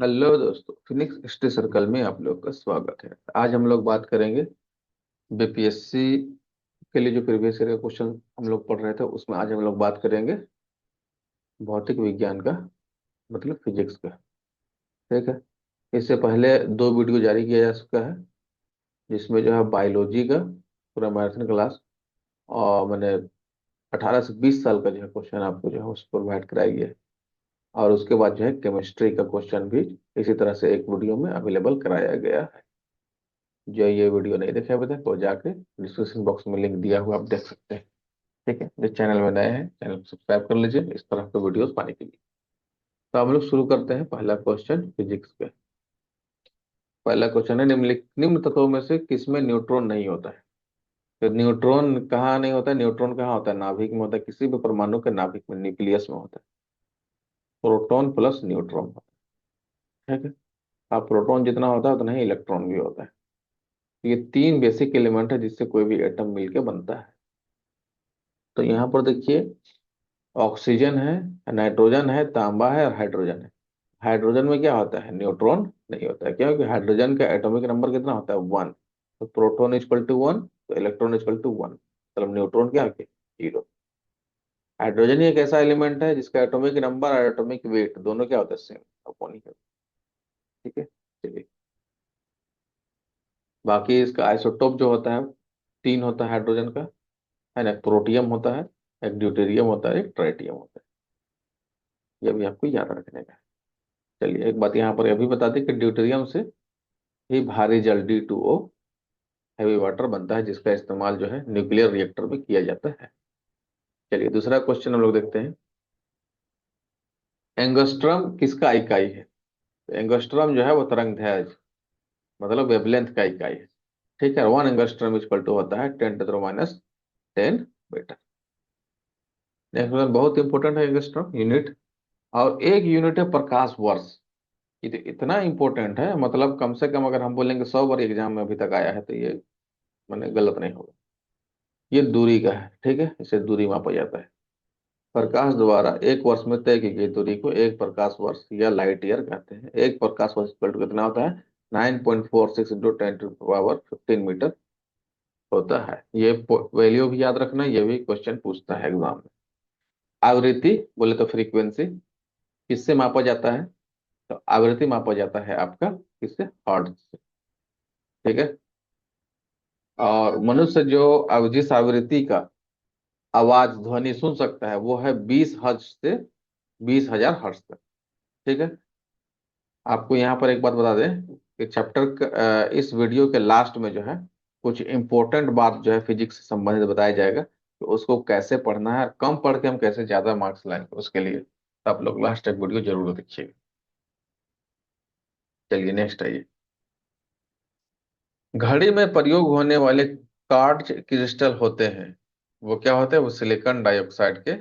Hello दोस्तों, Phoenix study circle में आप लोग का स्वागत है। आज हम लोग बात करेंगे बीपीएससी के लिए जो प्रीवियस ईयर का क्वेश्चन हम लोग पढ़ रहे थे, उसमें आज हम लोग बात करेंगे भौतिक विज्ञान का, मतलब फिजिक्स का। ठीक है। इससे पहले दो वीडियो जारी किया जा चुका है, जिसमें जो है बायोलॉजी का पूरा मैराथन क्लास और मैंने 18 से 20 साल का जो है क्वेश्चन आपको जो है उस प्रोवाइड कराई है। और उसके बाद जो है केमिस्ट्री का क्वेश्चन भी इसी तरह से एक वीडियो में अवेलेबल कराया गया है। जो ये वीडियो नहीं देखे अभी तक वो जाके डिस्क्रिप्शन बॉक्स में लिंक दिया हुआ आप देख सकते हैं। ठीक है। जो चैनल में नए हैं, चैनल को सब्सक्राइब कर लीजिए इस तरह के वीडियोस पाने के लिए। तो हम लोग शुरू करते हैं पहला क्वेश्चन फिजिक्स का। पहला क्वेश्चन है, निम्न तत्वों में से किसमें न्यूट्रॉन नहीं होता है? तो न्यूट्रॉन कहाँ नहीं होता है? न्यूट्रॉन कहाँ होता है? नाभिक में होता है। किसी भी परमाणु के नाभिक में, न्यूक्लियस में होता है। प्रोटॉन प्लस न्यूट्रॉन होता है। ठीक है। अब प्रोटॉन जितना होता है उतना ही इलेक्ट्रॉन भी होता है। ये तीन बेसिक एलिमेंट है जिससे कोई भी एटम मिलके बनता है। तो यहाँ पर देखिए, ऑक्सीजन है, नाइट्रोजन है, तांबा है और हाइड्रोजन है। हाइड्रोजन में क्या होता है? न्यूट्रॉन नहीं होता है। क्योंकि हाइड्रोजन का एटॉमिक नंबर कितना होता है? 1। तो प्रोटॉन इक्वल टू 1, तो इलेक्ट्रॉन इक्वल टू 1, मतलब न्यूट्रॉन क्या है? 0। हाइड्रोजन ही एक ऐसा एलिमेंट है जिसका एटॉमिक नंबर और एटॉमिक वेट दोनों क्या होता है? सेम, अपॉन ही होता है। ठीक है। चलिए, बाकी इसका आइसोटोप जो होता है, तीन होता है हाइड्रोजन का, है ना? एक प्रोटियम होता है, एक ड्यूटेरियम होता है, एक ट्राइटियम होता है। ये भी आपको याद रखने का है। चलिए, एक बात यहाँ पर यह भी बता दें कि ड्यूटेरियम से ही भारी जल D2O हैवी वाटर बनता है, जिसका इस्तेमाल जो है न्यूक्लियर रिएक्टर में किया जाता है। चलिए, दूसरा क्वेश्चन हम लोग देखते हैं। एंगस्ट्रम किसका इकाई है? तो एंगस्ट्रम जो है वो तरंग दैर्ध्य, मतलब वेवलेंथ का इकाई है। ठीक है। 1 एंगस्ट्रम इक्वल टू होता है 10⁻10 मीटर। नेक्स्ट क्वेश्चन बहुत इंपॉर्टेंट है, एंगस्ट्रम यूनिट। और एक यूनिट है प्रकाश वर्ष। ये तो इतना इंपॉर्टेंट है, मतलब कम से कम अगर हम बोलेंगे 100 बार एग्जाम में अभी तक आया है तो ये मैंने गलत नहीं होगा। ये दूरी का है। ठीक है। इसे दूरी मापा जाता है। प्रकाश द्वारा एक वर्ष में तय की गई दूरी को एक प्रकाश वर्ष या लाइट ईयर कहते हैं। एक प्रकाश वर्ष इक्वल टू कितना होता है? 9.46 इंटू 10⁻15 मीटर होता है। ये वैल्यू भी याद रखना, ये भी क्वेश्चन पूछता है एग्जाम में। आवृत्ति बोले तो फ्रीक्वेंसी किससे मापा जाता है? तो आवृत्ति मापा जाता है आपका किससे? हर्ट्ज से। ठीक है। और मनुष्य जो जिस आवृत्ति का आवाज ध्वनि सुन सकता है वो है 20 हर्ट्ज से 20,000 हर्ट्ज तक। ठीक है। आपको यहाँ पर एक बात बता दें कि इस वीडियो के लास्ट में जो है कुछ इंपॉर्टेंट बात जो है फिजिक्स से संबंधित बताया जाएगा, तो उसको कैसे पढ़ना है और कम पढ़ के हम कैसे ज्यादा मार्क्स लाएंगे उसके लिए तो आप लोग लास्ट तक वीडियो जरूर देखिएगा। चलिए, नेक्स्ट आइए। घड़ी में प्रयोग होने वाले क्वार्ट्ज क्रिस्टल होते हैं, वो क्या होते हैं? वो सिलिकॉन डाइऑक्साइड के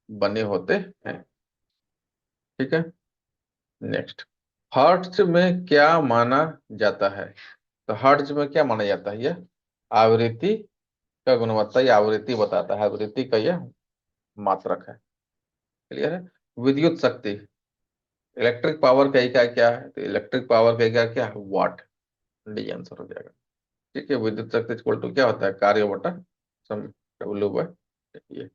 बने होते हैं। ठीक है। नेक्स्ट, हर्ट्ज में क्या माना जाता है? तो हर्ट्ज में क्या माना जाता है? यह आवृत्ति का गुणवत्ता या आवृत्ति बताता है, आवृत्ति का यह मात्रक है। क्लियर है। विद्युत शक्ति, इलेक्ट्रिक पावर का इकाई क्या है? तो इलेक्ट्रिक पावर का इकाई क्या है? वाट। डी आंसर हो जाएगा। ठीक है। विद्युत शक्ति इक्वल टू क्या होता है? कार्य बटा सम, W/, ये।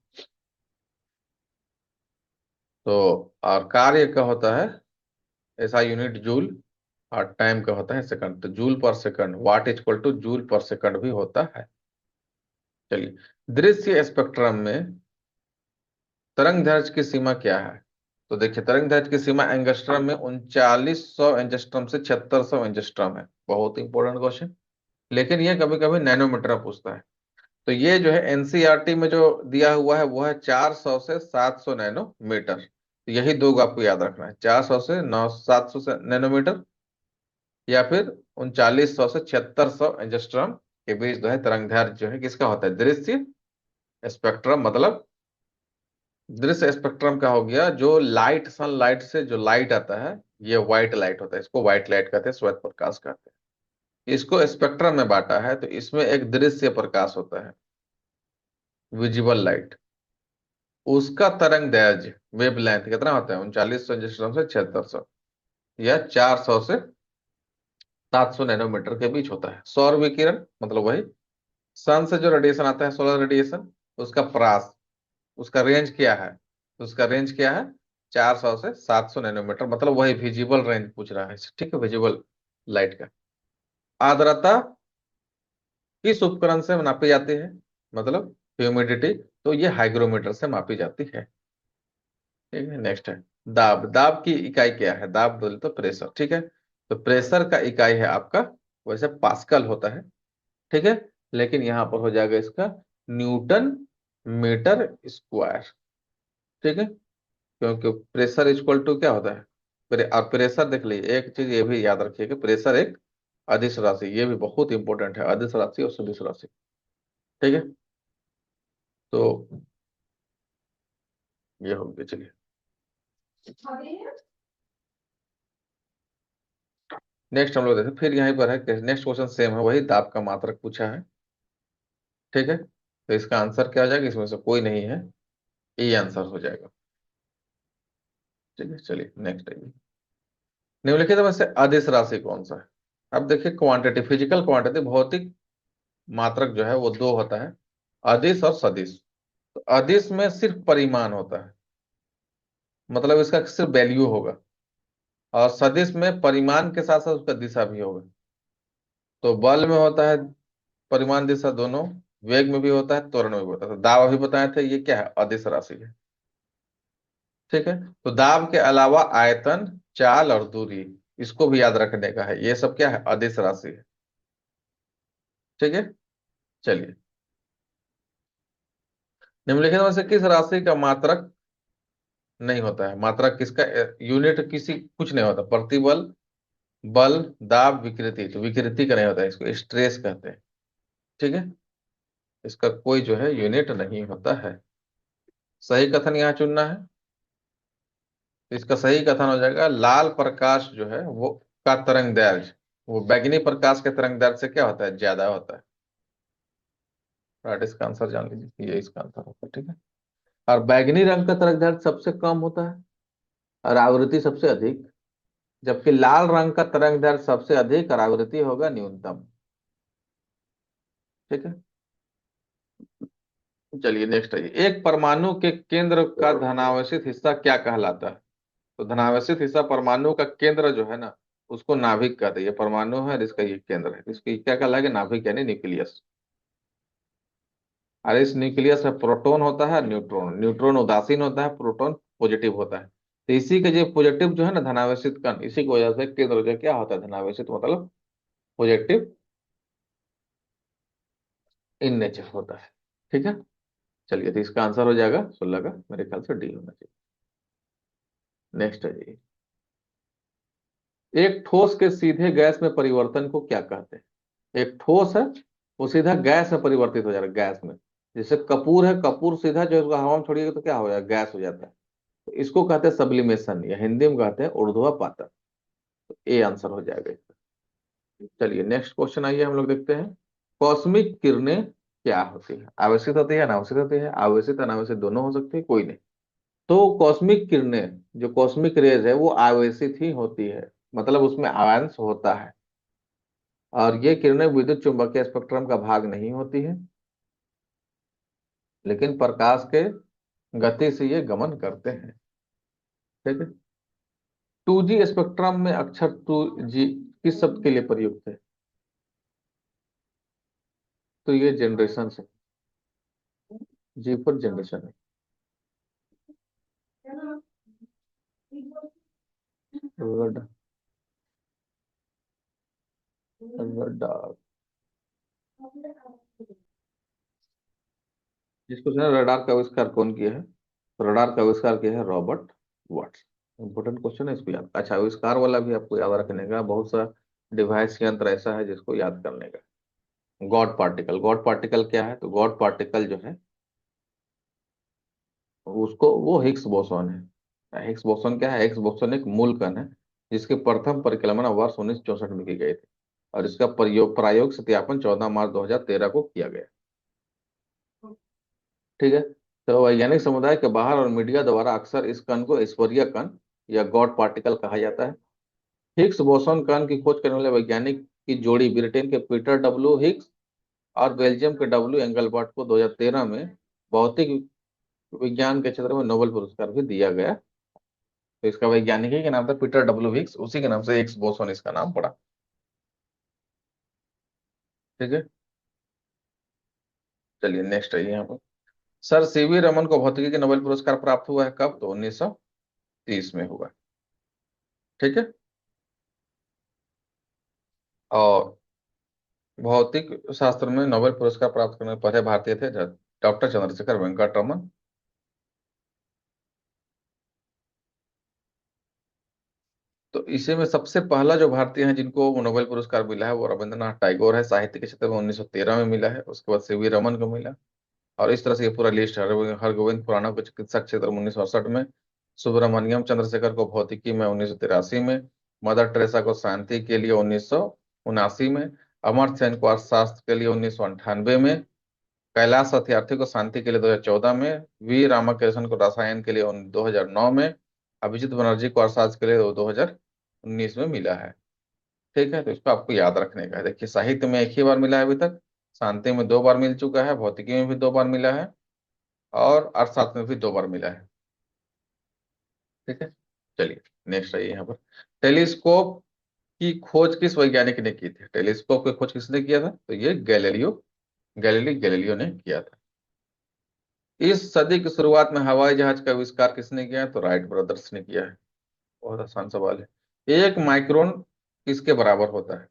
तो और कार्य का होता है ऐसा यूनिट जूल, और टाइम का होता है सेकंड। तो joule per second, watt equal to joule per second भी होता है। चलिए, दृश्य स्पेक्ट्रम में तरंग दैर्ध्य की सीमा क्या है? तो देखिए, तरंग दैर्ध्य की सीमा एंगस्ट्रम में 3900 एंगस्ट्रम से 7600 एंगस्ट्रम है। बहुत इंपॉर्टेंट क्वेश्चन। लेकिन ये कभी कभी नैनोमीटर पूछता है। तो ये जो है एनसीईआरटी में जो दिया हुआ है वो है 400 से 700 नैनोमीटर। तो यही दो आपको याद रखना है, 400 से 700 से नैनोमीटर, या फिर 3900 से 7600 एंगस्ट्रम के बीच जो है तरंग दैर्ध्य जो है किसका होता है? दृश्य स्पेक्ट्रम। मतलब दृश्य स्पेक्ट्रम का हो गया जो लाइट, सनलाइट से जो लाइट आता है, ये व्हाइट लाइट होता है, इसको व्हाइट लाइट कहते हैं, श्वेत प्रकाश कहते हैं। इसको स्पेक्ट्रम में बांटा है तो इसमें एक दृश्य प्रकाश होता है, विजिबल लाइट। उसका तरंग दैर्ध्य वेवलेंथ कितना होता है? 3900 एंगस्ट्रम से 7600। या 400 से 700 नैनोमीटर के बीच होता है। सौर विकिरण मतलब वही सन से जो रेडिएशन आता है, सोलर रेडिएशन, उसका परास, उसका रेंज क्या है? उसका रेंज क्या है? 400 से 700 नैनोमीटर, मतलब वही विजिबल रेंज पूछ रहा है, ठीक है, विजिबल लाइट का। आर्द्रता किस उपकरण से नापी जाती है? मतलब ह्यूमिडिटी, तो ये हाइग्रोमीटर से मापी जाती है। ठीक है, नेक्स्ट है दाब। दाब की इकाई क्या है? दाब बोले तो प्रेशर, ठीक है। तो प्रेशर का इकाई है आपका, वैसे पास्कल होता है, ठीक है, लेकिन यहां पर हो जाएगा इसका न्यूटन मीटर स्क्वायर, ठीक है। क्योंकि प्रेशर इक्वल टू क्या होता है? और प्रेशर देख लीजिए, एक चीज ये भी याद रखिए कि प्रेशर एक अदिश राशि, ये भी बहुत इंपॉर्टेंट है, अदिश राशि और सदिश राशि, ठीक है। तो ये हो गया, चलिए नेक्स्ट हम लोग देखते हैं। फिर यहीं पर है, नेक्स्ट क्वेश्चन सेम है, वही दाब का मात्रक पूछा है, ठीक है। तो इसका आंसर क्या हो जाएगा? इसमें से कोई नहीं है, ए आंसर हो जाएगा, ठीक है। चलिए नेक्स्ट है, निम्नलिखित में से अदिश राशि कौन सा है? अब देखिए, क्वांटिटी, फिजिकल क्वांटिटी, भौतिक मात्रक जो है वो दो होता है, अदिश और सदिश। तो अदिश में सिर्फ परिमाण होता है, मतलब इसका सिर्फ वैल्यू होगा, और सदिश में परिमाण के साथ साथ उसका दिशा भी होगा। तो बल में होता है परिमाण दिशा दोनों, वेग में भी होता है, त्वरण में भी होता है। तो दाब अभी बताए थे, ये क्या है? अदिश राशि है, ठीक है। तो दाब के अलावा आयतन, चाल और दूरी, इसको भी याद रखने का है, ये सब क्या है? अदिश राशि है, ठीक है। चलिए, निम्नलिखित में से किस राशि का मात्रक नहीं होता है? मात्रक किसका? यूनिट किसी कुछ नहीं होता, प्रतिबल, बल, दाब, विकृति, तो विकृति का नहीं होता है, इसको स्ट्रेस कहते हैं, ठीक है। इसका कोई जो है यूनिट नहीं होता है। सही कथन यहाँ चुनना है। तो इसका सही कथन हो जाएगा, लाल प्रकाश जो है वो का तरंग दैर्ध्य, वो बैगनी प्रकाश के तरंग दैर्ध्य से क्या होता है? ज्यादा होता है। राइट, इसका आंसर जान लीजिए, ये इसका आंसर होगा, ठीक है। और बैगनी रंग का तरंग दैर्ध्य सबसे कम होता है और आवृत्ति सबसे अधिक, जबकि लाल रंग का तरंग दैर्ध्य सबसे अधिक और आवृत्ति होगा न्यूनतम, ठीक है। चलिए नेक्स्ट है, एक परमाणु के केंद्र का धनावेशित हिस्सा क्या कहलाता है? तो धनावेशित हिस्सा परमाणु का केंद्र जो है ना, उसको नाभिक कहते हैं। ये परमाणु है और इसका ये केंद्र है, इसको क्या कहलाएगा? नाभिक यानी न्यूक्लियस। और इस न्यूक्लियस में प्रोटॉन होता है, न्यूट्रॉन, न्यूट्रॉन उदासीन होता है, प्रोटॉन पॉजिटिव होता है। तो इसी के जो पॉजिटिव जो है ना, धनावेशित कण, इसी की वजह से केंद्र जो क्या होता है? धनावेशित मतलब पॉजिटिव इन नेचर होता है, ठीक है। चलिए, तो इसका आंसर हो जाएगा 16 का, मेरे ख्याल से डी होना चाहिए। नेक्स्ट है जी, एक ठोस के सीधे गैस में परिवर्तन को क्या कहते हैं? एक ठोस है, वो सीधा गैस में परिवर्तित हो जाएगा, गैस में। जैसे कपूर है, कपूर सीधा जो है उसको हवा में छोड़िएगा तो क्या हो जाएगा? गैस हो जाता है। तो इसको कहते हैं सब्लिमेशन, या हिंदी में कहते हैं ऊर्ध्वापातन। तो ए आंसर हो जाएगा इसका। चलिए नेक्स्ट क्वेश्चन आइए, हम लोग देखते हैं। कॉस्मिक किरणें क्या होती है? आवेशित होती है, अनावेशित होती है? आवेशित अनावेशित दोनों हो सकती है, कोई नहीं। तो कॉस्मिक किरणें, जो कॉस्मिक रेज है, वो आवेशित ही होती है, मतलब उसमें आयंस होता है। और ये किरणें विद्युत चुंबकीय स्पेक्ट्रम का भाग नहीं होती है, लेकिन प्रकाश के गति से ये गमन करते हैं, ठीक है। 2G स्पेक्ट्रम में अक्षर 2G किस शब्द के लिए प्रयुक्त है? तो ये जनरेशन है, जी फॉर जनरेशन है। रडार, जिसको जो है रडार का आविष्कार कौन किया है? रडार का आविष्कार किया है रॉबर्ट वाट्स। इंपॉर्टेंट क्वेश्चन है, इसको याद, अच्छा आविष्कार वाला भी आपको याद रखने का, बहुत सा डिवाइस यंत्र ऐसा है जिसको याद करने का। गॉड पार्टिकल, गॉड पार्टिकल क्या है? तो गॉड पार्टिकल जो है उसको, वो हिग्स बोसॉन है। हिग्स बोसॉन क्या है? हिग्स बोसॉन एक मूल कण है, जिसकी प्रथम परिकल्पना वर्ष 1964 में की गई थी, और इसका प्रयोग प्रायोगिक सत्यापन 14 मार्च 2013 को किया गया, ठीक है। तो वैज्ञानिक समुदाय के बाहर और मीडिया द्वारा अक्सर इस कण को ईश्वरीय कण या गॉड पार्टिकल कहा जाता है। हिग्स बोसॉन कण की खोज करने वाले वैज्ञानिक की जोड़ी ब्रिटेन के पीटर डब्ल्यू हिग्स और बेल्जियम के डब्ल्यू एंगलबर्ट को 2013 में भौतिक विज्ञान के क्षेत्र में नोबेल पुरस्कार भी दिया गया। तो इसका वैज्ञानिक ही के नाम था पीटर डब्ल्यू हिग्स, उसी के नाम से हिग्स बोसॉन इसका नाम पड़ा। ठीक है, चलिए नेक्स्ट है यहाँ पर। सर सीवी रमन को भौतिकी के नोबेल पुरस्कार प्राप्त हुआ है कब? तो 1930 में हुआ। ठीक है। और भौतिक शास्त्र में नोबेल पुरस्कार प्राप्त करने वाले पहले भारतीय थे डॉक्टर चंद्रशेखर वेंकट रमन। तो इसी में सबसे पहला जो भारतीय है जिनको वो नोबेल पुरस्कार मिला है वो रविंद्रनाथ टैगोर है, साहित्य के क्षेत्र में 1913 में मिला है। उसके बाद सीवी रमन को मिला। और इस तरह से ये पूरा लिस्ट है। हरगोविंद खुराना को चिकित्सा क्षेत्र में 1968 में, सुब्रमण्यम चंद्रशेखर को भौतिकी में 1983 में, मदर टेरेसा को शांति के लिए 1979 में, अमर्त्य सेन को अर्थशास्त्र के लिए 1998 में, कैलाश सत्यार्थी को शांति के लिए 2014 में, वी रामाकृष्णन को रसायन के लिए 2009 में, अभिजीत बनर्जी को अर्थशास्त्र के लिए 2019 में मिला है। ठीक है, तो इसको आपको याद रखने का है। देखिए साहित्य में एक ही बार मिला है अभी तक, शांति में 2 बार मिल चुका है, भौतिकी में भी 2 बार मिला है, और अर्थशास्त्र में भी 2 बार मिला है। ठीक है, चलिए नेक्स्ट है यहाँ पर। टेलीस्कोप की खोज किस वैज्ञानिक ने की थी? टेलीस्कोप की खोज किसने किया था? तो ये गैलीलियो ने किया था। इस सदी की शुरुआत में हवाई जहाज का आविष्कार किसने किया है? तो राइट ब्रदर्स ने किया है। बहुत आसान सवाल है। 1 माइक्रोन किसके बराबर होता है?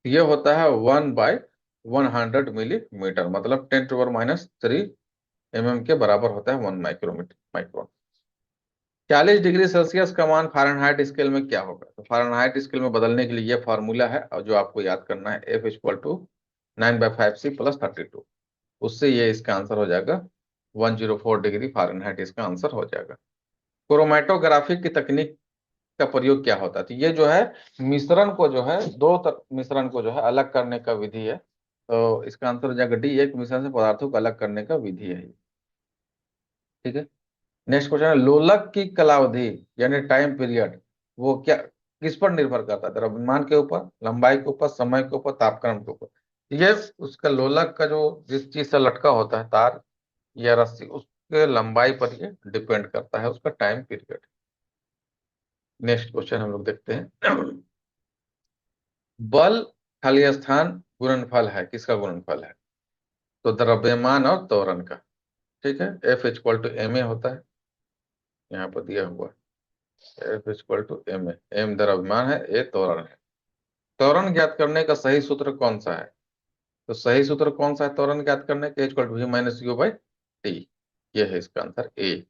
ये होता है 1/100 मिलीमीटर, मतलब 10⁻³ के बराबर होता है 1 माइक्रोमीटर माइक्रोन। 40 डिग्री सेल्सियस का मान फ़ारेनहाइट स्केल में क्या होगा? तो फ़ारेनहाइट स्केल में बदलने के लिए ये फार्मूला है, और जो आपको याद करना है, F = 9/5C + 32। उससे ये इसका आंसर हो जाएगा 104 डिग्री फ़ारेनहाइट, इसका आंसर हो जाएगा। क्रोमैटोग्राफी की तकनीक का प्रयोग क्या होता है? तो ये जो है मिश्रण को जो है मिश्रण को जो है अलग करने का विधि है। तो इसका आंसर हो जाएगा डी, एक मिश्रण से पदार्थों को अलग करने का विधि है ये। ठीक है, नेक्स्ट क्वेश्चन है, लोलक की कालावधि यानी टाइम पीरियड वो क्या किस पर निर्भर करता है? द्रव्यमान के ऊपर, लंबाई के ऊपर, समय के ऊपर, तापक्रम के ऊपर। ये उसका लोलक का जो जिस चीज से लटका होता है, तार या रस्सी, उसके लंबाई पर ये डिपेंड करता है उसका टाइम पीरियड। नेक्स्ट क्वेश्चन हम लोग देखते हैं। बल खाली स्थान गुणनफल है, किसका गुणनफल है? तो द्रव्यमान और त्वरण का। ठीक है, F = ma होता है, यहाँ पर दिया हुआ है। F = ma, m द्रव्यमान है, a त्वरण है। त्वरण ज्ञात करने का सही सूत्र कौन सा है? तो सही सूत्र कौन सा है त्वरण ज्ञात करने के? H = v - u/t। ये है इसका आंसर ए।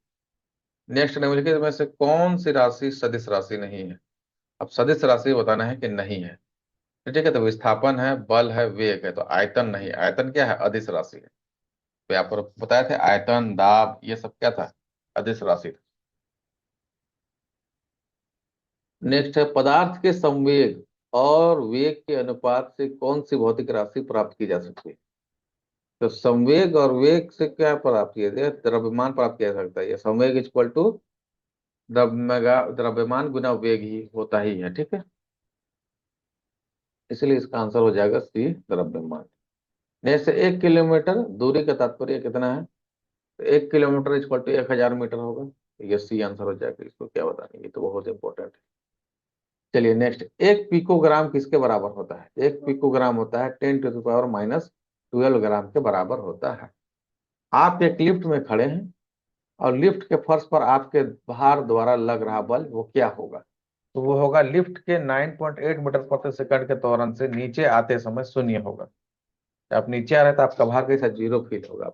नेक्स्ट, निम्नलिखित में से कौन सी राशि सदिश राशि नहीं है? अब सदिश राशि बताना है कि नहीं है। तो ठीक है, तो विस्थापन है, बल है, वेग है, तो आयतन नहीं। आयतन क्या है? अदिश राशि है। तो यहाँ पर बताए थे आयतन, दाब, ये सब क्या था? अदिश राशि था। नेक्स्ट है, पदार्थ के संवेग और वेग के अनुपात से कौन सी भौतिक राशि प्राप्त की जा सकती है? तो संवेग और वेग से क्या प्राप्त किया जाए? द्रव्यमान प्राप्त किया जा सकता है। ये संवेग = द्रव्यमान गुना वेग ही होता ही है। ठीक है, इसलिए इसका आंसर हो जाएगा सी, द्रव्यमान। जैसे 1 किलोमीटर दूरी का तात्पर्य कितना है? तो 1 किलोमीटर = 1000 मीटर होगा। तो ये सी आंसर हो जाएगा। इसको क्या बताना, ये तो बहुत इंपॉर्टेंट है। चलिए नेक्स्ट, 1 पिकोग्राम किसके बराबर होता है? 1 पिकोग्राम होता है 10⁻⁻12 ग्राम के बराबर होता है। आप एक लिफ्ट में खड़े हैं और लिफ्ट के फर्श पर आपके भार द्वारा लग रहा बल वो क्या होगा? तो वो होगा लिफ्ट के 9.8 मीटर प्रति सेकंड के त्वरण से नीचे आते समय शून्य होगा। आप नीचे आ रहे हैं तो आपका भार कैसा? 0 फील होगा।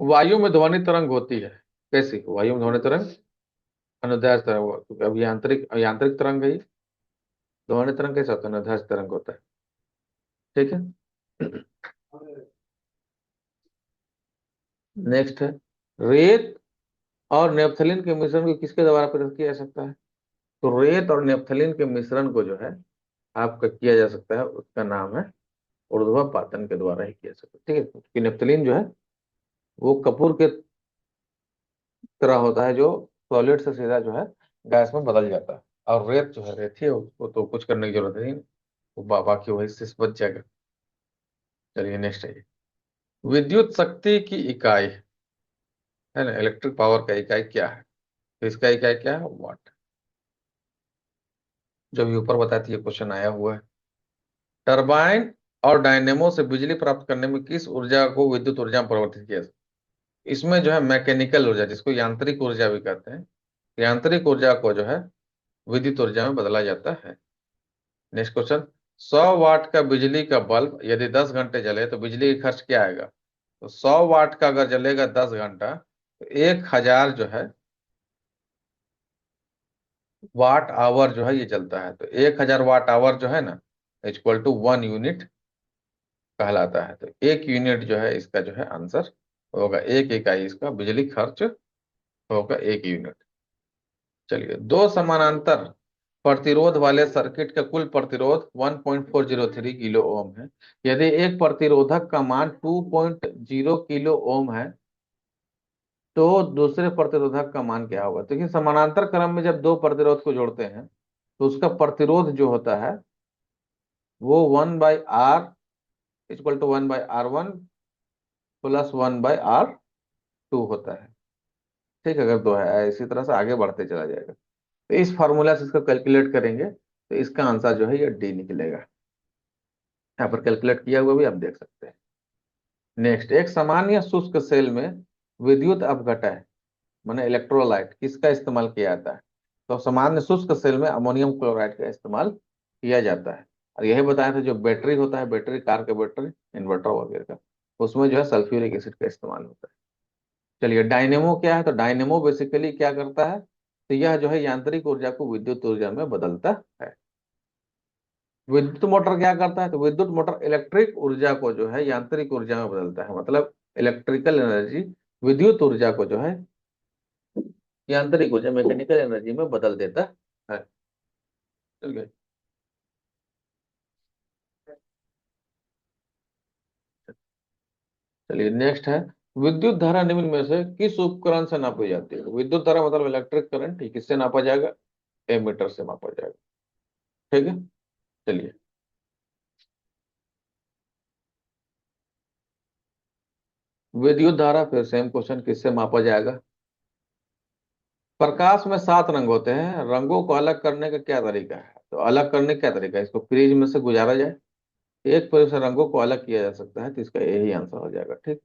वायु में ध्वनि तरंग होती है कैसी? वायु में ध्वनि तरंग अनुदैर्ध्य तरंग होगा, क्योंकि अब यांत्रिक यांत्रिक तरंग है ये। ध्वनि तरंग कैसा होता है? अनुदैर्ध्य तरंग होता है। ठीक है। नेक्स्ट है, रेत और नेपथलीन के मिश्रण को किसके द्वारा प्रदर्शित किया जा सकता है? तो रेत और नेपथलीन के मिश्रण को जो है आपका किया जा सकता है, उसका नाम है ऊर्ध्वपातन के द्वारा ही किया जा सकता है। ठीक है, क्योंकि नेपथलीन जो है वो कपूर के तरह होता है, जो सॉलिड से सीधा जो है गैस में बदल जाता है। और रेत जो है रेत ही है, उसको तो कुछ करने की जरूरत है ही नहीं, वो बाकी वही से बच जाएगा। चलिए नेक्स्ट है, विद्युत शक्ति की इकाई है ना, इलेक्ट्रिक पावर का इकाई क्या है? तो इसका इकाई क्या है? वाट। जो भी ऊपर बताती है क्वेश्चन आया हुआ है। टरबाइन और डायनेमो से बिजली प्राप्त करने में किस ऊर्जा को विद्युत ऊर्जा में परिवर्तित किया जाता है? इसमें जो है मैकेनिकल ऊर्जा, जिसको यांत्रिक ऊर्जा भी कहते हैं, यांत्रिक ऊर्जा को जो है विद्युत ऊर्जा में बदला जाता है। नेक्स्ट क्वेश्चन, 100 वाट का बिजली का बल्ब यदि 10 घंटे जले तो बिजली का खर्च क्या आएगा? तो 100 वाट का अगर जलेगा 10 घंटा तो 1000 जो है वाट आवर जो है ये चलता है, तो 1000 वाट आवर जो है ना इक्वल टू 1 यूनिट कहलाता है। तो 1 यूनिट जो है इसका जो है आंसर होगा, एक इकाई इसका बिजली खर्च होगा 1 यूनिट। चलिए, दो समानांतर प्रतिरोध वाले सर्किट का कुल प्रतिरोध 1.403 किलो ओम है। यदि एक प्रतिरोधक का मान 2.0 किलो ओम है तो दूसरे प्रतिरोधक का मान क्या होगा? देखिए, समानांतर क्रम में जब दो प्रतिरोध को जोड़ते हैं तो उसका प्रतिरोध जो होता है वो 1/R = 1/R1 प्लस 1/R2 होता है। ठीक है, अगर दो है इसी तरह से आगे बढ़ते चला जाएगा। तो इस फॉर्मूला से इसको कैलकुलेट करेंगे तो इसका आंसर जो है ये डी निकलेगा। यहाँ पर कैलकुलेट किया हुआ भी आप देख सकते हैं। नेक्स्ट, एक सामान्य शुष्क सेल में विद्युत अपघटय माने इलेक्ट्रोलाइट किसका इस्तेमाल किया जाता है? तो सामान्य शुष्क सेल में अमोनियम क्लोराइड का इस्तेमाल किया जाता है। और यही बताया था, जो बैटरी होता है, बैटरी कार के बैटरी, इन्वर्टर वगैरह का, उसमें जो है सल्फ्यूरिक एसिड का इस्तेमाल होता है। चलिए, डायनेमो क्या है? तो डायनेमो बेसिकली क्या करता है? तो यह जो है यांत्रिक ऊर्जा को विद्युत ऊर्जा में बदलता है। विद्युत मोटर क्या करता है? तो विद्युत मोटर इलेक्ट्रिक ऊर्जा को जो है यांत्रिक ऊर्जा में बदलता है, मतलब इलेक्ट्रिकल एनर्जी विद्युत ऊर्जा को जो है यांत्रिक ऊर्जा मैकेनिकल एनर्जी में बदल देता है। चलिए, चलिए नेक्स्ट है, विद्युत धारा निम्न में से किस उपकरण से नापी जाती है? विद्युत धारा मतलब इलेक्ट्रिक करंट, ठीक, किससे नापा जाएगा? एमीटर से मापा जाएगा। ठीक है, चलिए, विद्युत धारा फिर सेम क्वेश्चन, किससे मापा जाएगा? प्रकाश में 7 रंग होते हैं, रंगों को अलग करने का क्या तरीका है? तो अलग करने का क्या तरीका है? इसको फ्रिज में से गुजारा जाए, एक प्रयोग से रंगों को अलग किया जा सकता है, तो इसका यही आंसर हो जाएगा। ठीक,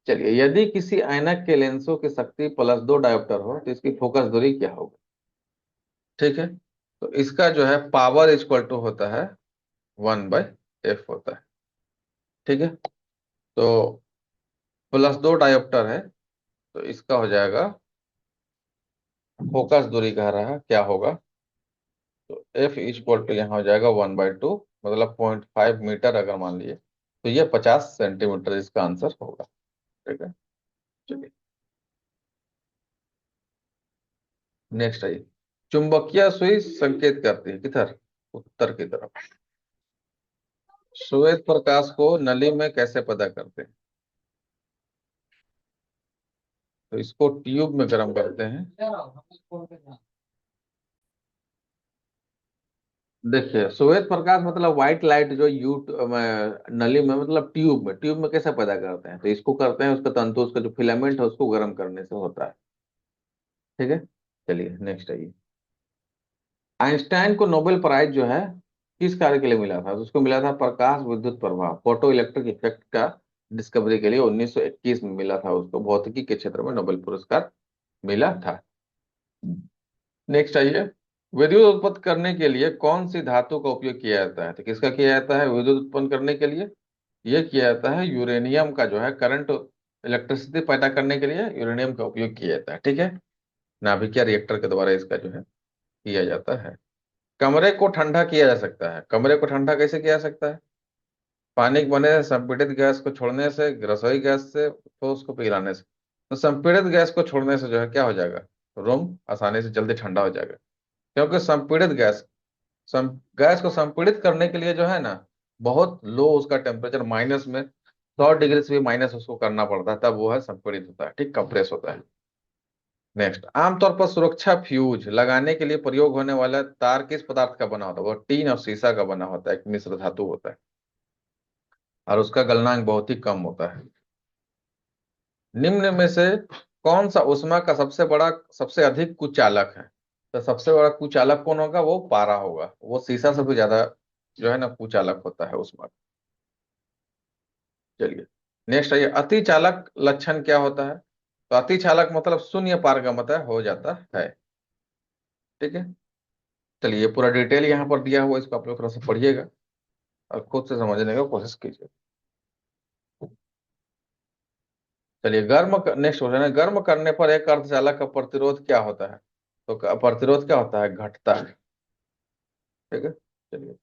चलिए, यदि किसी ऐनक के लेंसों की शक्ति +2 डायोप्टर हो तो इसकी फोकस दूरी क्या होगी? ठीक है, तो इसका जो है पावर इक्वल टू होता है 1/f होता है। ठीक है, तो +2 डायोप्टर है तो इसका हो जाएगा, फोकस दूरी कह रहा है क्या होगा, तो एफ इक्वल टू यहाँ हो जाएगा 1/2, मतलब 0.5 मीटर अगर मान लिए तो ये 50 सेंटीमीटर इसका आंसर होगा। ठीक है, चलिए नेक्स्ट आइए, चुंबकीय सुई संकेत करती है किधर? उत्तर की तरफ। श्वेत प्रकाश को नली में कैसे पैदा करते हैं? तो इसको ट्यूब में गर्म करते हैं। देखिए, श्वेत प्रकाश मतलब व्हाइट लाइट जो नली में, मतलब ट्यूब में कैसे पैदा करते हैं? तो इसको करते हैं, उसका तंतु, उसका जो फिलामेंट है उसको गर्म करने से होता है। ठीक है, चलिए नेक्स्ट आइए, आइंस्टाइन को नोबेल प्राइज जो है किस कार्य के लिए मिला था? तो उसको मिला था प्रकाश विद्युत प्रभाव, फोटो इलेक्ट्रिक इफेक्ट का डिस्कवरी के लिए 1921 में मिला था उसको, भौतिकी के क्षेत्र में नोबेल पुरस्कार मिला था। नेक्स्ट आइए, विद्युत उत्पन्न करने के लिए कौन सी धातु का उपयोग किया जाता है? तो किसका किया जाता है विद्युत उत्पन्न करने के लिए? यह किया जाता है यूरेनियम का, जो है करंट इलेक्ट्रिसिटी पैदा करने के लिए यूरेनियम का उपयोग किया जाता है। ठीक है, नाभिकीय रिएक्टर के द्वारा इसका जो है किया जाता है। कमरे को ठंडा किया जा सकता है, कमरे को ठंडा कैसे किया जा सकता है? पानी के बने संपीड़ित गैस को छोड़ने से, रसोई गैस से, तो उसको पिघलाने से। तो संपीड़ित गैस को छोड़ने से जो है क्या हो जाएगा? रूम आसानी से जल्दी ठंडा हो जाएगा, क्योंकि संपीड़ित गैस को संपीड़ित करने के लिए जो है ना बहुत लो उसका टेम्परेचर, माइनस में 100 डिग्री से भी माइनस उसको करना पड़ता है, तब वो है संपीड़ित होता है। ठीक, कंप्रेस होता है। नेक्स्ट, आमतौर पर सुरक्षा फ्यूज लगाने के लिए प्रयोग होने वाला तार किस पदार्थ का बना होता है? वो टीन और सीसा का बना होता है, एक मिश्र धातु होता है और उसका गलनांक बहुत ही कम होता है। निम्न में से कौन सा ऊष्मा का सबसे अधिक कुचालक है? तो सबसे बड़ा कुचालक कौन होगा? वो पारा होगा। वो सीसा से भी ज्यादा जो है ना कुचालक होता है ऊष्मा का। चलिए नेक्स्ट है, अति चालक लक्षण क्या होता है? तो अति चालक मतलब शून्य पारगम्यता हो जाता है। ठीक है, चलिए ये पूरा डिटेल यहाँ पर दिया हुआ है, इसको आप लोग थोड़ा सा पढ़िएगा और खुद से समझने का कोशिश कीजिए। चलिए नेक्स्ट क्वेश्चन है, गर्म करने पर एक अर्धचालक का प्रतिरोध क्या होता है? तो प्रतिरोध क्या होता है? घटता है। ठीक है, चलिए,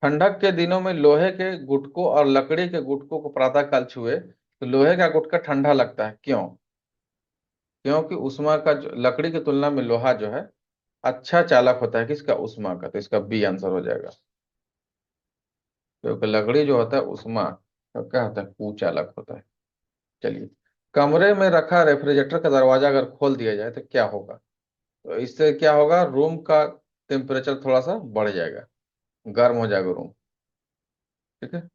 ठंडक के दिनों में लोहे के गुटकों और लकड़ी के गुटकों को प्रातःकाल छुए तो लोहे का गुटका ठंडा लगता है, क्यों? क्योंकि उष्मा का लकड़ी की तुलना में लोहा जो है अच्छा चालक होता है किसका? उष्मा का। तो इसका बी आंसर हो जाएगा, क्योंकि लकड़ी जो होता है उष्मा का क्या होता है? कुचालक होता है। चलिए, कमरे में रखा रेफ्रिजरेटर का दरवाजा अगर खोल दिया जाए तो क्या होगा? तो इससे क्या होगा? रूम का टेम्परेचर थोड़ा सा बढ़ जाएगा, गर्म हो जाएगा रूम। ठीक है,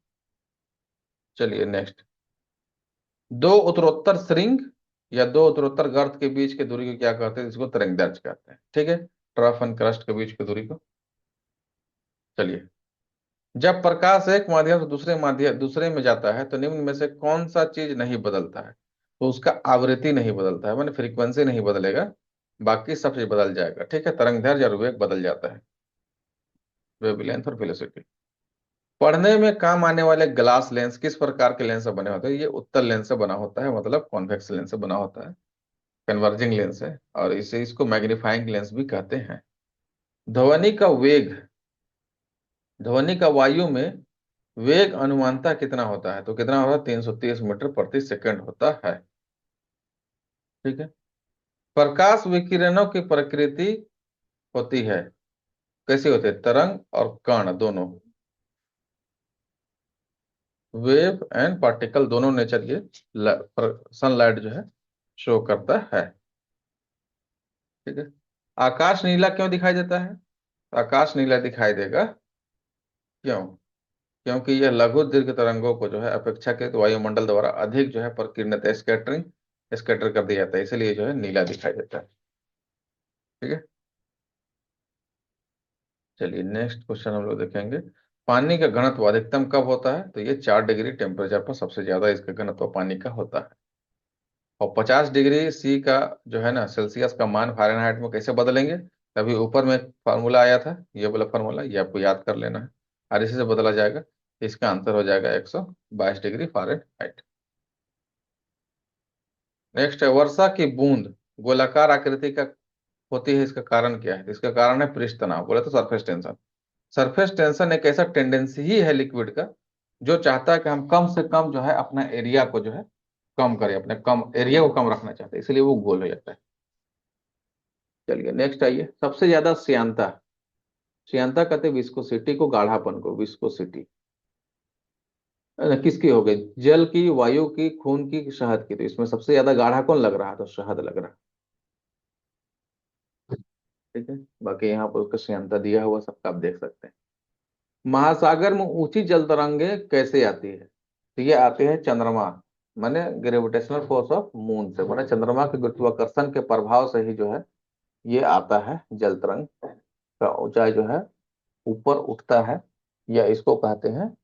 चलिए नेक्स्ट, दो उत्तरोत्तर श्रृंग या दो उत्तरोत्तर गर्त के बीच की दूरी को क्या कहते हैं? इसको तरंग दैर्ध्य कहते हैं। ठीक है, ट्रफ एंड क्रस्ट के बीच की दूरी को। चलिए, जब प्रकाश एक माध्यम से दूसरे में जाता है तो निम्न में से कौन सा चीज नहीं बदलता है? तो उसका आवृत्ति नहीं बदलता है, माने फ्रीक्वेंसी नहीं बदलेगा, बाकी सब चीज बदल जाएगा। ठीक है, तरंग दैर्ध्य और वेग बदल जाता है, वेवलेंथ और वेलोसिटी। पढ़ने में काम आने वाले ग्लास लेंस किस प्रकार के लेंस से बने होते हैं? ये उत्तल लेंस से बना होता है, मतलब कॉन्वेक्स लेंस से बना होता है, कन्वर्जिंग लेंस है, और इसको मैग्नीफाइंग लेंस भी कहते हैं। ध्वनि का वेग, ध्वनि का वायु में वेग अनुमानतः कितना होता है? तो कितना होगा? 330 मीटर प्रति सेकंड होता है। ठीक है, प्रकाश विकिरणों की प्रकृति होती है, कैसी होती है? तरंग और कण दोनों, वेव एंड पार्टिकल दोनों नेचर ये सनलाइट जो है शो करता है। ठीक है, आकाश नीला क्यों दिखाई देता है? आकाश नीला दिखाई देगा क्यों? क्योंकि यह लघु दीर्घ तरंगों को जो है अपेक्षाकृत वायुमंडल द्वारा अधिक जो है प्रकीर्णित स्कैटर कर दिया जाता है, इसलिए जो है नीला दिखाई देता है। ठीक है, चलिए नेक्स्ट क्वेश्चन हम लोग देखेंगे, पानी का घनत्व अधिकतम कब होता है? तो ये 4 डिग्री टेम्परेचर पर सबसे ज्यादा इसका घनत्व पानी का होता है। और 50 डिग्री सी का जो है ना सेल्सियस का मान फ़ारेनहाइट में कैसे बदलेंगे? तभी ऊपर में एक फार्मूला आया था, ये वाला फार्मूला, ये आपको याद कर लेना है और इसी से बदला जाएगा। इसका आंसर हो जाएगा 122 डिग्री फ़ारेनहाइट। नेक्स्ट है, वर्षा की बूंद गोलाकार आकृति का होती है, इसका कारण क्या है? इसका कारण है पृष्ठ तनाव, बोले तो सरफेस टेंशन। सरफेस टेंशन एक ऐसा टेंडेंसी ही है लिक्विड का जो चाहता है कि हम कम से कम जो है अपना एरिया को जो है कम करें, अपने कम एरिया को कम रखना चाहते हैं, इसलिए वो गोल हो जाता है। चलिए नेक्स्ट आइए, सबसे ज्यादा श्यानता, श्यानता कहते हैं विस्कोसिटी को, गाढ़ापन को, विस्कोसिटी किसकी हो गई? जल की, वायु की, खून की, शहद की? तो इसमें सबसे ज्यादा गाढ़ा कौन लग रहा है? तो शहद लग रहा है। ठीक है, बाकी यहाँ पर उसका श्यानता दिया हुआ सबका आप देख सकते हैं। महासागर में ऊंची जल तरंगे कैसे आती है? तो ये आते हैं चंद्रमा, माने ग्रेविटेशनल फोर्स ऑफ मून से, माने चंद्रमा के गुरुत्वाकर्षण के प्रभाव से ही जो है ये आता है, जल तरंग का ऊंचाई जो है ऊपर उठता है, या इसको कहते हैं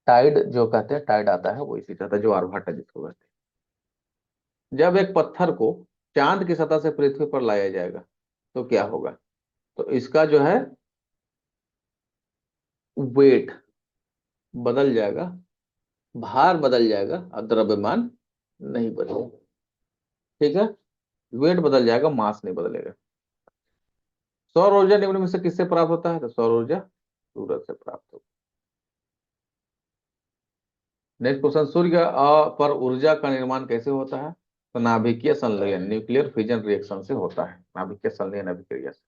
टाइड, जो कहते हैं टाइड आता है वो इसी तरह जो आर्भाटा जिसको कहते हैं। जब एक पत्थर को चांद की सतह से पृथ्वी पर लाया जाएगा तो क्या होगा? तो इसका जो है वेट बदल जाएगा, भार बदल जाएगा और द्रव्यमान नहीं बदलेगा। ठीक है, वेट बदल जाएगा, मास नहीं बदलेगा। सौर ऊर्जा निम्न में से किससे प्राप्त होता है? तो सौर ऊर्जा सूरज से प्राप्त होता है। नेक्स्ट क्वेश्चन, सूर्य पर ऊर्जा का निर्माण कैसे होता है? तो नाभिकीय संलयन, न्यूक्लियर फिजन रिएक्शन से होता है, नाभिकीय संलयन अभिक्रिया से।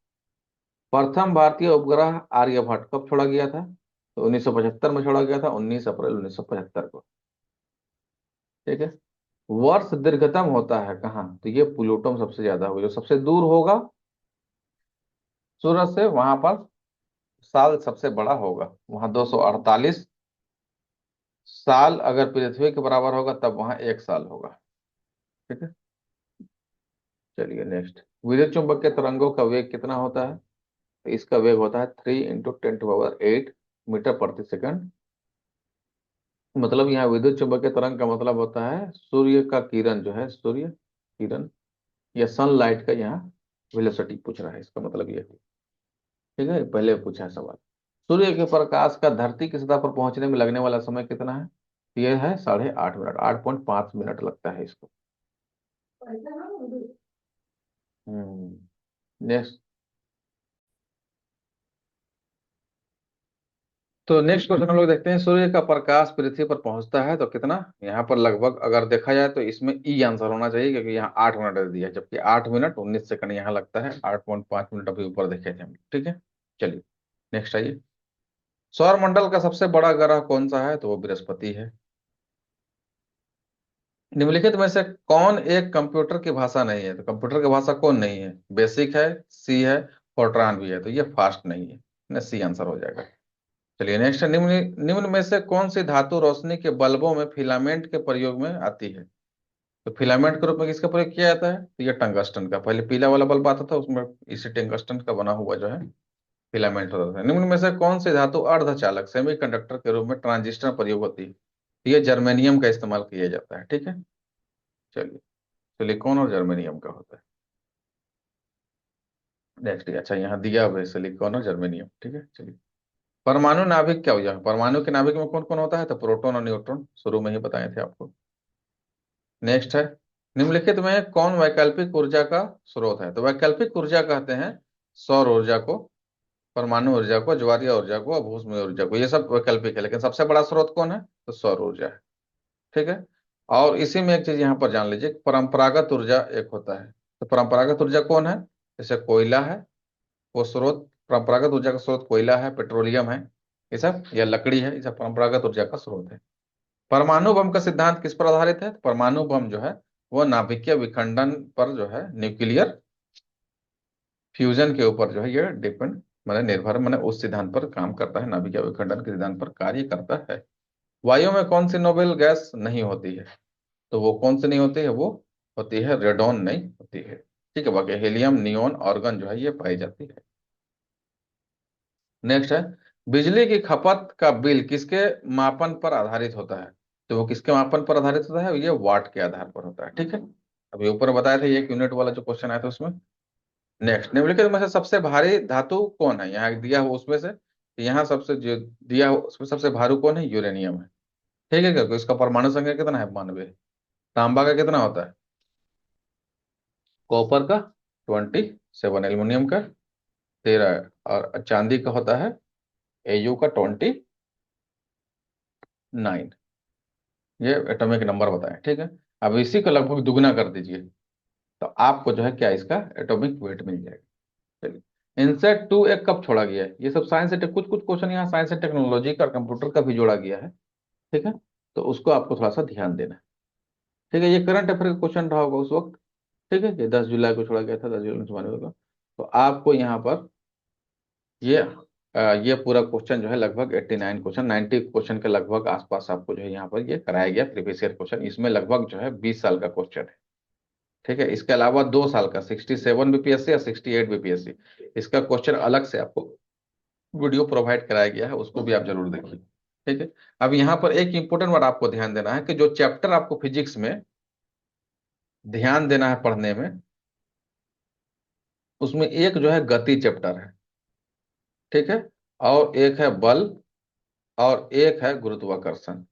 प्रथम भारतीय उपग्रह आर्यभट्ट कब छोड़ा गया था? तो 1975 में छोड़ा गया था, 19 अप्रैल 1975 को। ठीक है, वर्ष दीर्घतम होता है कहाँ? तो ये प्लूटो में सबसे ज्यादा होगा, जो सबसे दूर होगा सूरज से, वहां पर साल सबसे बड़ा होगा, वहां 248 साल अगर पृथ्वी के बराबर होगा तब वहां 1 साल होगा। ठीक है, चलिए नेक्स्ट। विद्युत चुंबकीय तरंगों का वेग कितना होता है? तो इसका वेग होता है 3 × 10⁸ मीटर प्रति सेकंड। मतलब यहाँ विद्युत चुंबकीय तरंग का मतलब होता है सूर्य का किरण जो है, सूर्य किरण या सनलाइट का यहाँ वेलोसिटी पूछ रहा है, इसका मतलब ये है। ठीक है, पहले पूछा है सवाल। सूर्य के प्रकाश का धरती की सतह पर पहुंचने में लगने वाला समय कितना है? तो यह है 8.5 मिनट, 8.5 मिनट लगता है इसको। नेक्स्ट। तो नेक्स्ट क्वेश्चन हम लोग देखते हैं, सूर्य का प्रकाश पृथ्वी पर पहुंचता है तो कितना? यहाँ पर लगभग अगर देखा जाए तो इसमें ई आंसर होना चाहिए, क्योंकि यहाँ 8 मिनट दे दिया है, जबकि 8 मिनट 19 सेकंड यहाँ लगता है। 8.5 मिनट अभी ऊपर देखे थे हम। ठीक है, चलिए नेक्स्ट आइए। सौर मंडल का सबसे बड़ा ग्रह कौन सा है? तो वो बृहस्पति है। निम्नलिखित में से कौन एक कंप्यूटर की भाषा नहीं है? तो कंप्यूटर की भाषा कौन नहीं है? बेसिक है, सी है, फोर्ट्रान भी है, तो ये फास्ट नहीं है, सी आंसर हो जाएगा। चलिए नेक्स्ट। निम्न निम्न में से कौन सी धातु रोशनी के बल्बों में फिलामेंट के प्रयोग में आती है? तो फिलामेंट के रूप में किसका प्रयोग किया जाता है? तो ये टंगस्टन का। पहले पीला वाला बल्ब आता था, उसमें इसी टंगस्टन का बना हुआ जो है फिलामेंट होता है। निम्न में से कौन सी धातु अर्धचालक सेमीकंडक्टर के रूप में ट्रांजिस्टर में प्रयोग होती है? तो ये जर्मेनियम का इस्तेमाल किया जाता है। ठीक है, चलिए। सिलिकॉन और जर्मेनियम का होता है। नेक्स्ट, अच्छा यहाँ दिया हुआ है सिलिकॉन और जर्मेनियम। ठीक है, चलिए। परमाणु नाभिक क्या हो जाए? परमाणु के नाभिक में कौन कौन होता है? तो प्रोटॉन और न्यूट्रॉन, शुरू में ही बताए थे आपको। नेक्स्ट है, निम्नलिखित में कौन वैकल्पिक ऊर्जा का स्रोत है? तो वैकल्पिक ऊर्जा कहते हैं सौर ऊर्जा को, परमाणु ऊर्जा को, ज्वारीय ऊर्जा को और भूस्मीय ऊर्जा को। ये सब वैकल्पिक है, लेकिन सबसे बड़ा स्रोत कौन है? तो सौर ऊर्जा है। ठीक है, और इसी में एक चीज यहाँ पर जान लीजिए, परंपरागत ऊर्जा एक होता है। तो परंपरागत ऊर्जा कौन है? जैसे कोयला है, वो स्रोत परंपरागत ऊर्जा का स्रोत कोयला है, पेट्रोलियम है, ये सब, या लकड़ी है, ये सब परंपरागत ऊर्जा का स्रोत है। परमाणु बम का सिद्धांत किस पर आधारित है? तो परमाणु बम जो है वो नाभिकीय विखंडन पर जो है, न्यूक्लियर फ्यूजन के ऊपर जो है ये डिपेंड, मैंने निर्भर, मैंने उस सिद्धांत पर काम करता है, नाभिकीय विखंडन के सिद्धांत पर कार्य करता है। वायु में कौन सी नोबेल गैस नहीं होती है? तो वो कौन सी नहीं होती है? वो होती है रेडॉन नहीं होती है। ठीक है, बाकी हीलियम, नियोन, ऑर्गन जो है ये पाई जाती है। नेक्स्ट है, बिजली की खपत का बिल किसके मापन पर आधारित होता है? तो वो किसके मापन पर आधारित होता है? ये वाट के आधार पर होता है। ठीक है, अभी ऊपर बताया था, ये एक यूनिट वाला जो क्वेश्चन आया था उसमें। नेक्स्ट, निम्नलिखित में से सबसे भारी धातु कौन है? यहाँ दिया हो उसमें से, यहाँ सबसे जो दिया हो उसमें सबसे भारी कौन है? यूरेनियम है। ठीक है, क्योंकि इसका परमाणु संख्या कितना है? 92। तांबा का कितना होता है? कॉपर का 27, एल्युमिनियम का 13, और चांदी का होता है Au का 29। ये एटॉमिक नंबर बताएं। ठीक है, अब इसी को लगभग दुगना कर दीजिए तो आपको जो है क्या, इसका एटॉमिक वेट मिल जाएगा। चलिए, इनसेट 2 एक कब छोड़ा गया है? ये सब साइंस से कुछ कुछ क्वेश्चन यहाँ साइंस एंड टेक्नोलॉजी का और कंप्यूटर का भी जोड़ा गया है। ठीक है, तो उसको आपको थोड़ा सा ध्यान देना है। ठीक है, ये करंट अफेयर का क्वेश्चन रहा होगा उस वक्त। ठीक है, ये 10 जुलाई को छोड़ा गया था, 10 जुलाई 1992 को। तो आपको यहाँ पर ये ये पूरा क्वेश्चन जो है लगभग 89 क्वेश्चन, 90 क्वेश्चन के लगभग आसपास आपको जो है यहाँ पर ये कराया गया प्रीवियस ईयर क्वेश्चन। इसमें लगभग जो है 20 साल का क्वेश्चन है। ठीक है, इसके अलावा 2 साल का 67 बीपीएससी या 68 बीपीएससी, इसका क्वेश्चन अलग से आपको वीडियो प्रोवाइड कराया गया है, उसको भी आप जरूर देखिए। ठीक है, अब यहाँ पर एक इंपॉर्टेंट वर्ड आपको ध्यान देना है कि जो चैप्टर आपको फिजिक्स में ध्यान देना है पढ़ने में, उसमें एक जो है गति चैप्टर है। ठीक है, और एक है बल, और एक है गुरुत्वाकर्षण।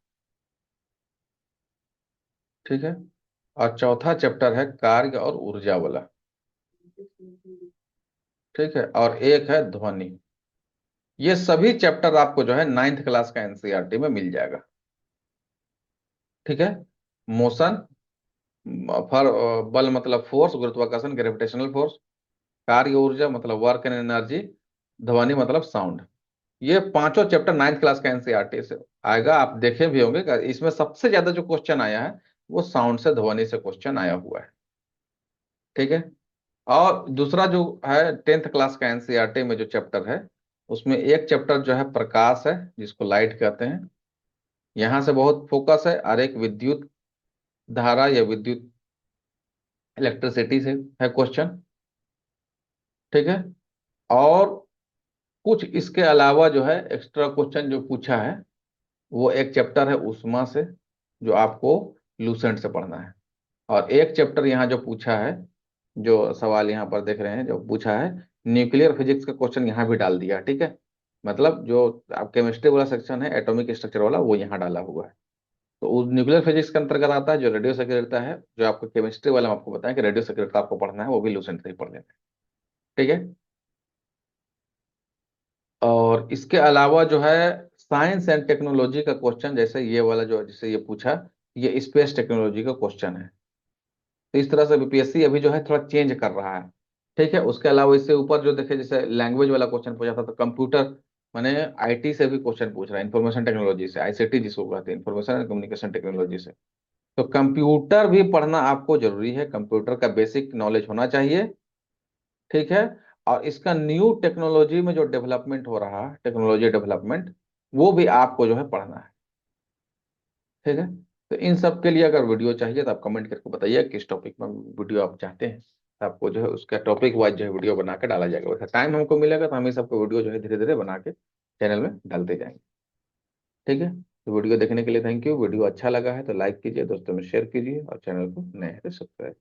ठीक है, और चौथा चैप्टर है कार्य और ऊर्जा वाला। ठीक है, और एक है ध्वनि। ये सभी चैप्टर आपको जो है 9th क्लास का एनसीईआरटी में मिल जाएगा। ठीक है, मोशन, फॉर बल मतलब फोर्स, गुरुत्वाकर्षण ग्रेविटेशनल फोर्स, कार्य ऊर्जा मतलब वर्क एंड एनर्जी, ध्वनि मतलब साउंड। ये पांचों चैप्टर 9th क्लास का एनसीईआरटी से आएगा। आप देखे भी होंगे कि इसमें सबसे ज्यादा जो क्वेश्चन आया है वो साउंड से, ध्वनि से क्वेश्चन आया हुआ है। ठीक है। और दूसरा जो है 10th क्लास का एनसीईआरटी में जो चैप्टर है, उसमें एक चैप्टर जो है प्रकाश है, जिसको लाइट कहते हैं। यहाँ से बहुत फोकस है, और एक विद्युत धारा या विद्युत इलेक्ट्रिसिटी से है क्वेश्चन। ठीक है। और कुछ इसके अलावा जो है एक्स्ट्रा क्वेश्चन जो पूछा है, वो एक चैप्टर है उष्मा से, जो आपको लूसेंट से पढ़ना है। और एक चैप्टर यहाँ जो पूछा है, जो सवाल यहाँ पर देख रहे हैं जो पूछा है, न्यूक्लियर फिजिक्स का क्वेश्चन यहाँ भी डाल दिया। ठीक है। मतलब जो आप केमिस्ट्री वाला सेक्शन है, एटॉमिक स्ट्रक्चर वाला, वो यहाँ डाला हुआ है। तो उस न्यूक्लियर फिजिक्स के अंतर्गत आता है जो रेडियो सक्रियता है, जो आपको केमिस्ट्री वाला में आपको बताया कि रेडियो सक्रियता आपको पढ़ना है, वो भी लूसेंट से ही पढ़ लेना है। ठीक है। और इसके अलावा जो है साइंस एंड टेक्नोलॉजी का क्वेश्चन, जैसे ये वाला जो जैसे ये पूछा, ये स्पेस टेक्नोलॉजी का क्वेश्चन है। तो इस तरह से बीपीएससी अभी जो है थोड़ा चेंज कर रहा है। ठीक है। उसके अलावा इससे ऊपर जो देखे, जैसे लैंग्वेज वाला क्वेश्चन पूछा था, तो कंप्यूटर माने आईटी से भी क्वेश्चन पूछ रहा है, इंफॉर्मेशन टेक्नोलॉजी से, आईसीटी जिसको कहते हैं, इंफॉर्मेशन एंड कम्युनिकेशन टेक्नोलॉजी से। तो कंप्यूटर भी पढ़ना आपको जरूरी है, कंप्यूटर का बेसिक नॉलेज होना चाहिए। ठीक है। और इसका न्यू टेक्नोलॉजी में जो डेवलपमेंट हो रहा है, टेक्नोलॉजी डेवलपमेंट, वो भी आपको जो है पढ़ना है। ठीक है। तो इन सब के लिए अगर वीडियो चाहिए तो आप कमेंट करके बताइए किस टॉपिक में वीडियो आप चाहते हैं। तो आपको जो है उसका टॉपिक वाइज जो है वीडियो बना के डाला जाएगा। वैसे टाइम हमको मिलेगा तो हम इस सबको वीडियो जो है धीरे धीरे बना के चैनल में डालते जाएंगे। ठीक है। तो वीडियो देखने के लिए थैंक यू। वीडियो अच्छा लगा है तो लाइक कीजिए, दोस्तों में शेयर कीजिए, और चैनल को नए हैं तो सब्सक्राइब।